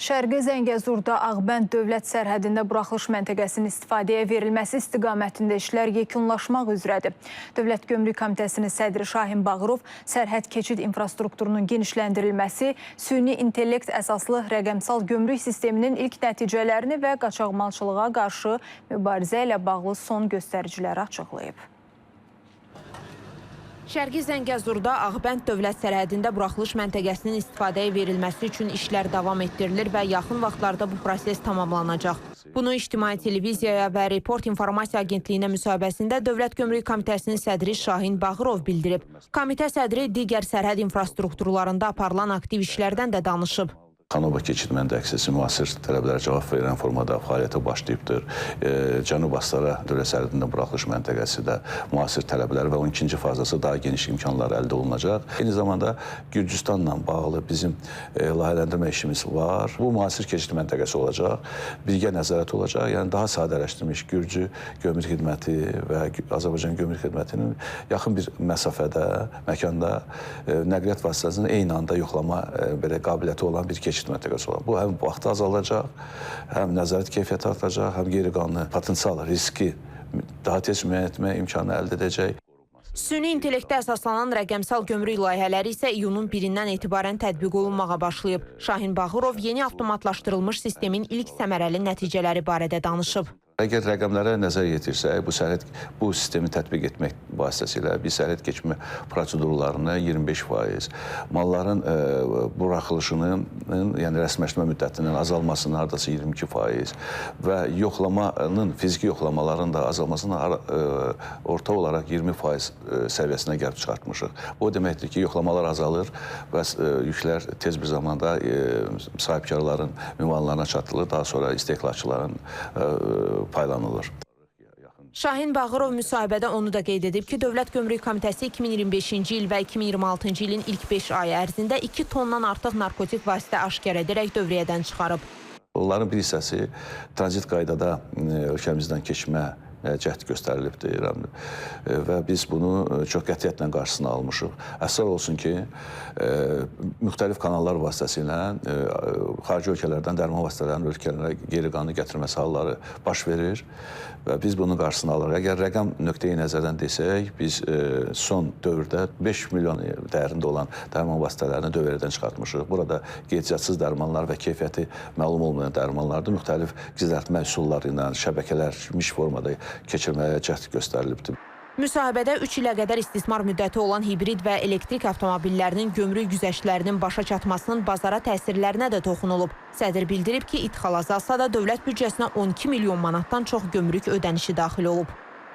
Şərqi Zəngəzurda Ağbənd dövlət sərhədində buraxılış məntəqəsinin istifadəyə verilməsi istiqamətində işlər yekunlaşmaq üzrədir. Dövlət Gömrük Komitəsinin sədri Şahin Bağırov sərhəd keçid infrastrukturunun genişləndirilməsi, süni intellekt əsaslı rəqəmsal gömrük sisteminin ilk nəticələrini və qaçaqmalçılığa qarşı mübarizə ilə bağlı son göstəriciləri açıqlayıb. Şərqi Zəngəzurda Ağbənd dövlət sərhədində buraxılış məntəqəsinin istifadəyə verilməsi üçün işlər davam etdirilir və yaxın vaxtlarda bu proses tamamlanacaq. Bunu İctimai Televiziyaya və Report İnformasiya Agentliyinə müsahibəsində Dövlət Gömrük Komitəsinin sədri Şahin Bağırov bildirib. Komitə sədri digər sərhəd infrastrukturlarında aparılan aktiv işlərdən də danışıb. Xanova keçid məntəqəsi müasir tələblərə cavab verən formada fəaliyyətə başlayıbdır. Cənub Astara dövlət sərhədində buraxılış məntəqəsi də müasir tələblər və onun ikinci fazası daha geniş imkanlar əldə olunacaq. Eyni zamanda Gürcüstanla bağlı bizim layihələndirmə işimiz var. Bu müasir keçid məntəqəsi olacaq, birgə nəzarət olacaq. Yəni daha sadələşdirilmiş Gürcü gömrük xidməti və Azərbaycan gömrük xidmətinin yaxın bir məsafədə, məkanda nəqliyyat vasitəsinin eyni anda yoxlama qabiliyyəti olan bir keçid məntəqəsi olur. Bu həm vaxtı azalacaq, həm nəzarət keyfiyyəti artacaq, həm qeyri-qanuni potensial riski daha tez müəyyən etmə imkanı əldə edəcək. Süni intellektə əsaslanan rəqəmsal gömrük layihələri isə iyunun 1-dən etibarən tətbiq olunmağa başlayıb. Şahin Bağırov yeni avtomatlaşdırılmış sistemin ilk səmərəli nəticələri barədə danışıb. Əgər rəqəmlərə nəzər yetirsək, bu sistemi tətbiq etmək vasitəsilə biz sərhəd keçmə prosedurlarını 25%, malların buraxılışının, yəni rəsmiləşmə müddətinin azalmasının hardasa 22% və yoxlamanın, fiziki yoxlamaların da azalmasının orta olaraq 20% səviyyəsinə gəlib çıxartmışıq. Bu deməkdir ki, yoxlamalar azalır və yüklər tez bir zamanda sahibkarların ünvanlarına çatılır, daha sonra istehlakçıların paylanılır. Şahin Bağırov müsahibədə onu da qeyd edib ki, Dövlət Gömrük Komitəsi 2025-ci il və 2026-cı ilin ilk 5 ayı ərzində 2 tondan artıq narkotik vasitə aşkar edərək dövriyyədən çıxarıb. Onların bir hissəsi tranzit qaydada ölkəmizdən keçmə cəhd göstərilibdir və biz bunu çox qətiyyətlə qarşısına almışıq. Əsas olsun ki, müxtəlif kanallar vasitəsilə xarici ölkələrdən dərman vasitələrinin ölkələrə qeyri-qanuni gətirilməsi halları baş verir və biz bunun qarşısını alırıq. Əgər rəqəm nöqteyi nəzərdən desək, biz son dövrdə 5 milyon dəyərində olan dərman vasitələrini dövrədən çıxartmışıq. Burada qeydiyyatçısız dərmanlar və keyfiyyəti məlum olmayan dərmanlarda müxtəlif gizlətmə üsulları ilə şəbəkələrmiş formada keçirməyə cəhd göstərilibdir. Müsahibədə 3 ilə qədər istismar müddəti olan hibrid və elektrik avtomobillərinin gömrük güzəştlərinin başa çatmasının bazara təsirlərinə də toxunulub. Sədr bildirib ki, idxal azalsa da dövlət büdcəsinə 12 milyon manatdan çox gömrük ödənişi daxil olub.